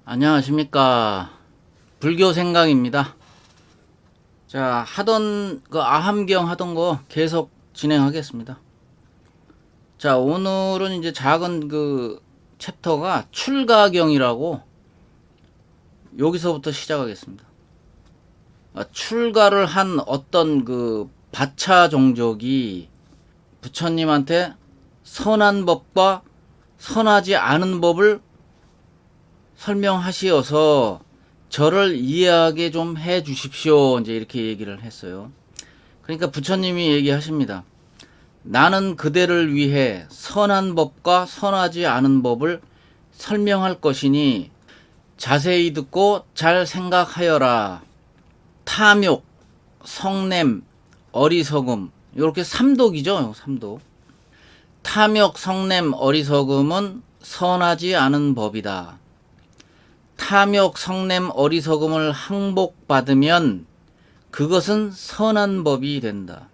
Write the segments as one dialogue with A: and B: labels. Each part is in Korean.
A: 안녕하십니까. 불교 생강입니다. 자, 아함경 하던 거 계속 진행하겠습니다. 자, 오늘은 이제 작은 챕터가 출가경이라고 여기서부터 시작하겠습니다. 출가를 한 어떤 바차 종족이 부처님한테 선한 법과 선하지 않은 법을 설명하시어서 저를 이해하게 좀 해 주십시오. 이제 이렇게 얘기를 했어요. 그러니까 부처님이 얘기하십니다. 나는 그대를 위해 선한 법과 선하지 않은 법을 설명할 것이니 자세히 듣고 잘 생각하여라. 탐욕, 성냄, 어리석음, 이렇게 삼독이죠. 삼독. 탐욕, 성냄, 어리석음은 선하지 않은 법이다. 탐욕, 성냄, 어리석음을 항복받으면 그것은 선한 법이 된다.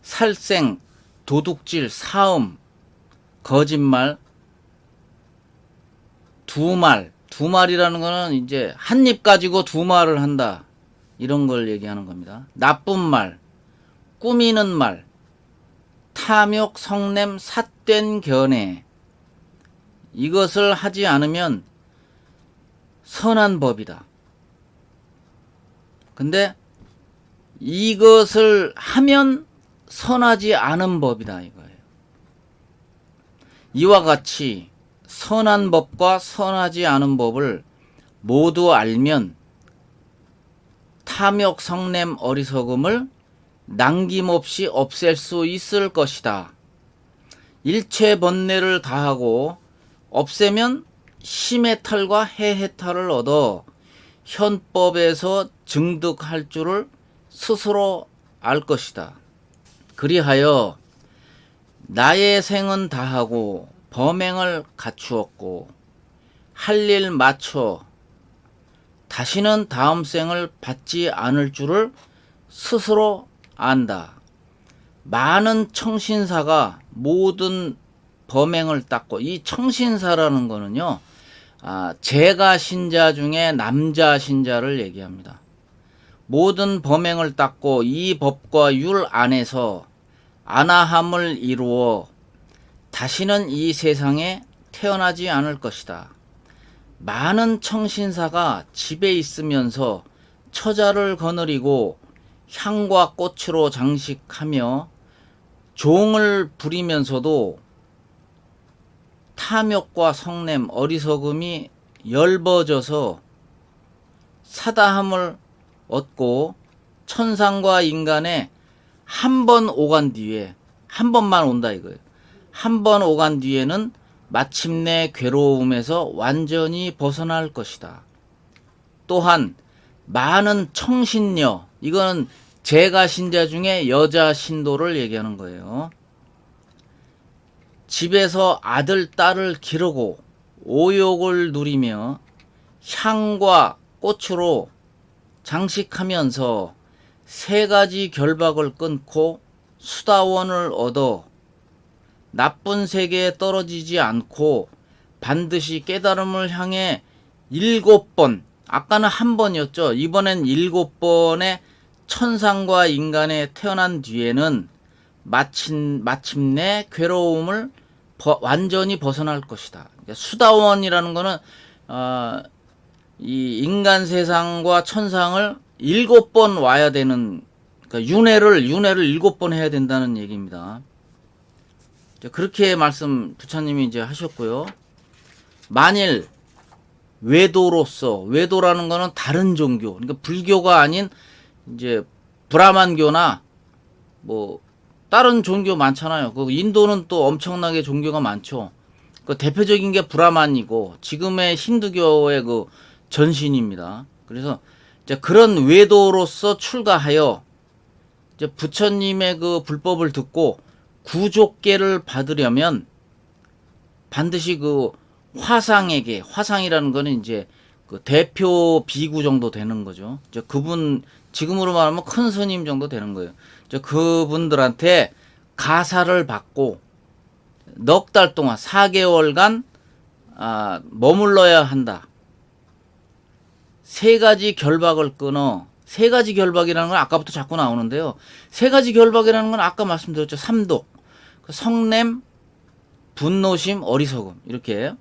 A: 살생, 도둑질, 사음, 거짓말, 두말이라는 거는 이제 한 입 가지고 두 말을 한다. 이런 걸 얘기하는 겁니다. 나쁜 말, 꾸미는 말, 탐욕, 성냄, 삿된 견해, 이것을 하지 않으면 선한 법이다. 근데 이것을 하면 선하지 않은 법이다 이거예요. 이와 같이 선한 법과 선하지 않은 법을 모두 알면 탐욕, 성냄, 어리석음을 남김없이 없앨 수 있을 것이다. 일체 번뇌를 다하고 없애면 심해탈과 해해탈을 얻어 현법에서 증득할 줄을 스스로 알 것이다. 그리하여 나의 생은 다하고 범행을 갖추었고 할 일 마쳐 다시는 다음 생을 받지 않을 줄을 스스로 안다. 많은 청신사가 모든 범행을 닦고, 이 청신사라는 거는요, 제가 신자 중에 남자 신자를 얘기합니다. 모든 범행을 닦고 이 법과 율 안에서 안하함을 이루어 다시는 이 세상에 태어나지 않을 것이다. 많은 청신사가 집에 있으면서 처자를 거느리고 향과 꽃으로 장식하며 종을 부리면서도 탐욕과 성냄, 어리석음이 열버져서 사다함을 얻고 천상과 인간에 한 번 오간 뒤에, 한 번만 온다 이거예요. 한 번 오간 뒤에는 마침내 괴로움에서 완전히 벗어날 것이다. 또한 많은 청신녀, 이거는 제가 신자 중에 여자 신도를 얘기하는 거예요. 집에서 아들, 딸을 기르고 오욕을 누리며 향과 꽃으로 장식하면서 세 가지 결박을 끊고 수다원을 얻어 나쁜 세계에 떨어지지 않고 반드시 깨달음을 향해 7번, 아까는 한 번이었죠. 이번엔 7번의 천상과 인간에 태어난 뒤에는 마침내 괴로움을 완전히 벗어날 것이다. 수다원이라는 거는 이 인간 세상과 천상을 7번 와야 되는, 그러니까 윤회를 7번 해야 된다는 얘기입니다. 그렇게 말씀 부처님이 이제 하셨고요. 만일 외도라는 거는 다른 종교, 그러니까 불교가 아닌 이제 브라만교나 뭐 다른 종교 많잖아요. 인도는 또 엄청나게 종교가 많죠. 대표적인 게 브라만이고 지금의 힌두교의 전신입니다. 그래서 이제 그런 외도로서 출가하여 이제 부처님의 불법을 듣고 구족계를 받으려면 반드시 화상이라는 거는 이제 대표 비구 정도 되는 거죠. 이제 그분, 지금으로 말하면 큰 스님 정도 되는 거예요. 이제 그분들한테 가사를 받고 넉 달 동안 4개월간 머물러야 한다. 세 가지 결박을 끊어. 세 가지 결박이라는 건 아까부터 자꾸 나오는데요. 세 가지 결박이라는 건 아까 말씀드렸죠. 삼독. 성냄, 분노심, 어리석음. 이렇게.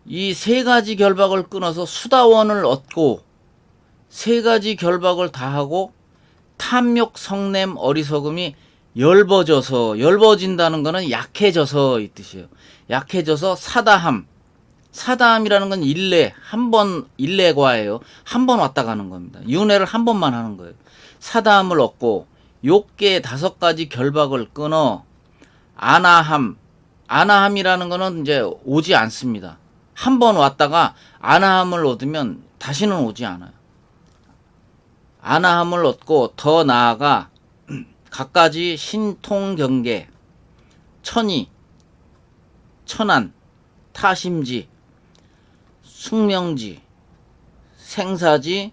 A: 이 세 가지 결박을 끊어서 수다원을 얻고 세 가지 결박을 다 하고 탐욕, 성냄, 어리석음이 열버진다는 거는 약해져서 이 뜻이에요. 약해져서 사다함. 사다함이라는 건 일례과예요. 한 번 왔다 가는 겁니다. 윤회를 한 번만 하는 거예요. 사다함을 얻고 욕계 5가지 결박을 끊어 아나함이라는 거는 이제 오지 않습니다. 한 번 왔다가 아나함을 얻으면 다시는 오지 않아요. 아나함을 얻고 더 나아가 갖가지 신통경계, 천의, 천안, 타심지, 숙명지, 생사지,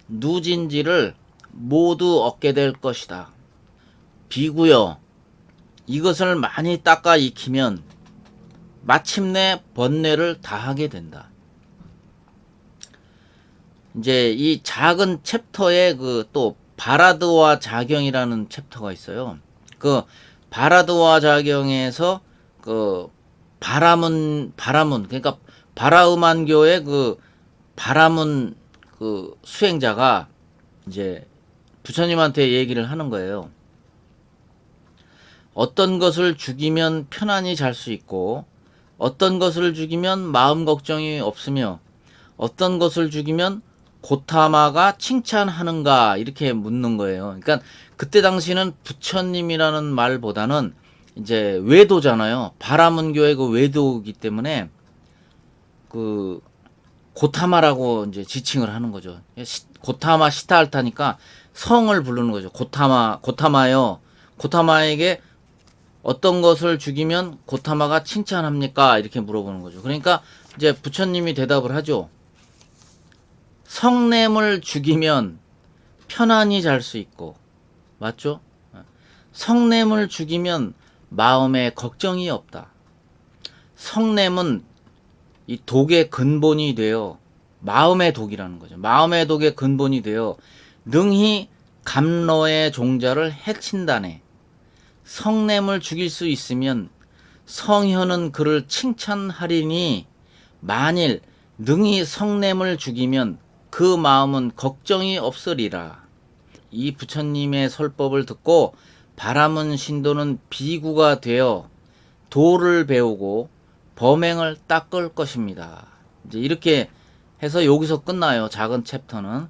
A: 누진지를 모두 얻게 될 것이다. 비구여, 이것을 많이 닦아 익히면 마침내 번뇌를 다하게 된다. 이제 이 작은 챕터에 또 바라드와 자경이라는 챕터가 있어요. 그 바라드와 자경에서 바라문 그러니까 바라음한교의 바라문 수행자가 이제 부처님한테 얘기를 하는 거예요. 어떤 것을 죽이면 편안히 잘 수 있고 어떤 것을 죽이면 마음 걱정이 없으며 어떤 것을 죽이면 고타마가 칭찬하는가 이렇게 묻는 거예요. 그러니까 그때 당시는 부처님이라는 말보다는 이제 외도잖아요. 바라문교의 외도이기 때문에 고타마라고 이제 지칭을 하는 거죠. 고타마 시타알타니까 성을 부르는 거죠. 고타마요. 고타마에게 어떤 것을 죽이면 고타마가 칭찬합니까? 이렇게 물어보는 거죠. 그러니까 이제 부처님이 대답을 하죠. 성냄을 죽이면 편안히 잘 수 있고, 맞죠? 성냄을 죽이면 마음에 걱정이 없다. 성냄은 이 독의 근본이 되어 마음의 독이라는 거죠. 마음의 독의 근본이 되어 능히 감로의 종자를 해친다네. 성냄을 죽일 수 있으면 성현은 그를 칭찬하리니 만일 능히 성냄을 죽이면 그 마음은 걱정이 없으리라. 이 부처님의 설법을 듣고 바라문 신도는 비구가 되어 도를 배우고 범행을 닦을 것입니다. 이제 이렇게 해서 여기서 끝나요. 작은 챕터는.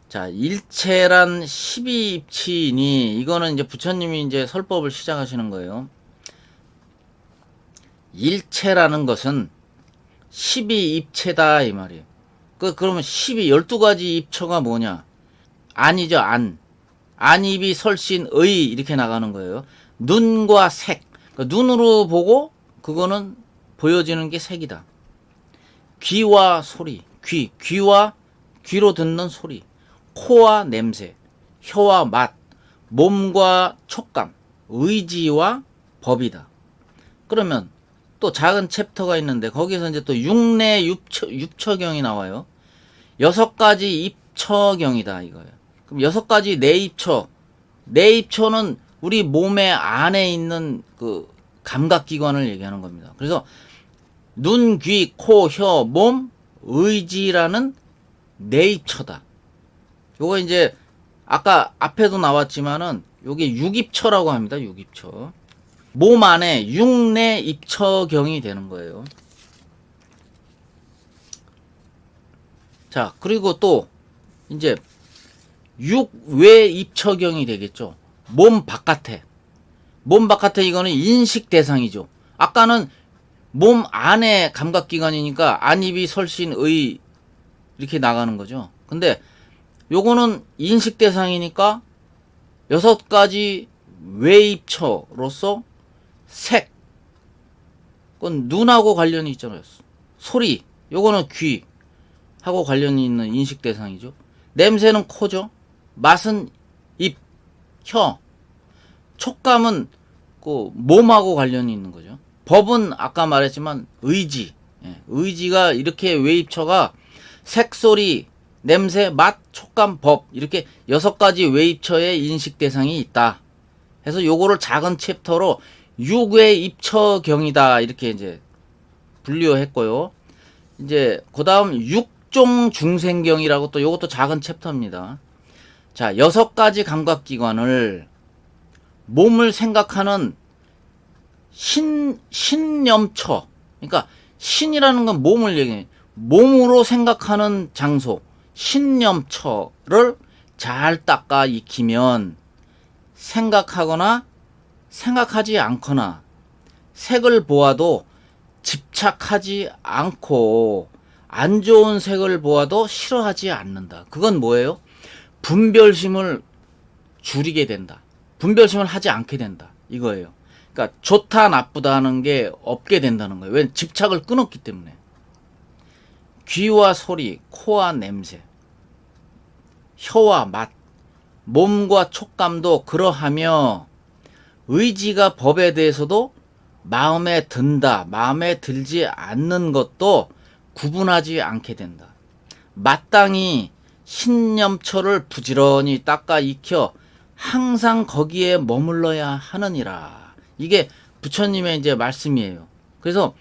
A: 자, 일체란 12입치이니 이거는 이제 부처님이 이제 설법을 시작하시는 거예요. 일체라는 것은 12입체다 이 말이에요. 그러면 12가지 입처가 뭐냐? 안이죠, 안. 안입이 설신의 이렇게 나가는 거예요. 눈과 색. 그러니까 눈으로 보고 그거는 보여지는 게 색이다. 귀와 소리. 귀와 귀로 듣는 소리. 코와 냄새. 혀와 맛. 몸과 촉감. 의지와 법이다. 그러면 또 작은 챕터가 있는데 거기서 이제 또 육내 육처경이 나와요. 6가지 입처경이다 이거예요. 그럼 6가지 내입처. 내입처는 우리 몸의 안에 있는 감각기관을 얘기하는 겁니다. 그래서 눈, 귀, 코, 혀, 몸, 의지라는 내입처다. 요거 이제 아까 앞에도 나왔지만은 요게 육입처라고 합니다. 육입처. 몸 안에 육내 입처경이 되는 거예요. 자, 그리고 또 이제 육외 입처경이 되겠죠. 몸 바깥에 이거는 인식 대상이죠. 아까는 몸 안에 감각기관이니까 안입이 설신의 이렇게 나가는 거죠. 근데 요거는 인식 대상이니까 6가지 외입처로서 색, 그건 눈하고 관련이 있잖아요. 소리, 요거는 귀하고 관련이 있는 인식 대상이죠. 냄새는 코죠. 맛은 입, 혀, 촉감은 몸하고 관련이 있는 거죠. 법은 아까 말했지만 의지. 예, 의지가 이렇게 외입처가 색, 소리, 냄새, 맛, 촉감, 법 이렇게 6가지 외입처의 인식 대상이 있다. 해서 요거를 작은 챕터로 6외입처경이다 이렇게 이제 분류했고요. 이제 그다음 6종 중생경이라고 또 요것도 작은 챕터입니다. 자, 6가지 감각기관을 몸을 생각하는 신념처. 그러니까 신이라는 건 몸을 얘기해. 몸으로 생각하는 장소, 신념처를 잘 닦아 익히면 생각하거나 생각하지 않거나 색을 보아도 집착하지 않고 안 좋은 색을 보아도 싫어하지 않는다. 그건 뭐예요? 분별심을 줄이게 된다. 분별심을 하지 않게 된다. 이거예요. 그러니까 좋다 나쁘다는 게 없게 된다는 거예요. 왜? 집착을 끊었기 때문에. 귀와 소리, 코와 냄새, 혀와 맛, 몸과 촉감도 그러하며 의지가 법에 대해서도 마음에 든다, 마음에 들지 않는 것도 구분하지 않게 된다. 마땅히 신념처를 부지런히 닦아 익혀 항상 거기에 머물러야 하느니라. 이게 부처님의 이제 말씀이에요. 그래서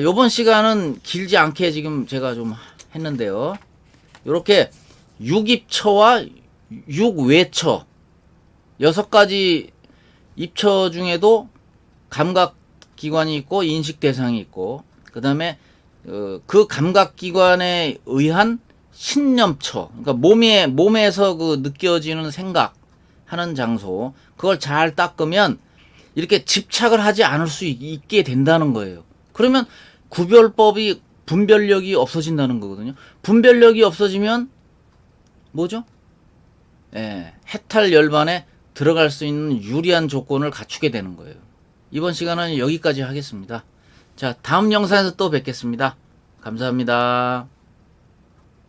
A: 요번 시간은 길지 않게 지금 제가 좀 했는데요. 요렇게 6입처와 6외처 6가지 입처 중에도 감각기관이 있고 인식대상이 있고 그 다음에 그 감각기관에 의한 신념처, 그러니까 몸에서 그 느껴지는 생각하는 장소, 그걸 잘 닦으면 이렇게 집착을 하지 않을 수 있게 된다는 거예요. 그러면 구별법이 분별력이 없어진다는 거거든요. 분별력이 없어지면 뭐죠? 예, 해탈 열반에 들어갈 수 있는 유리한 조건을 갖추게 되는 거예요. 이번 시간은 여기까지 하겠습니다. 자, 다음 영상에서 또 뵙겠습니다. 감사합니다.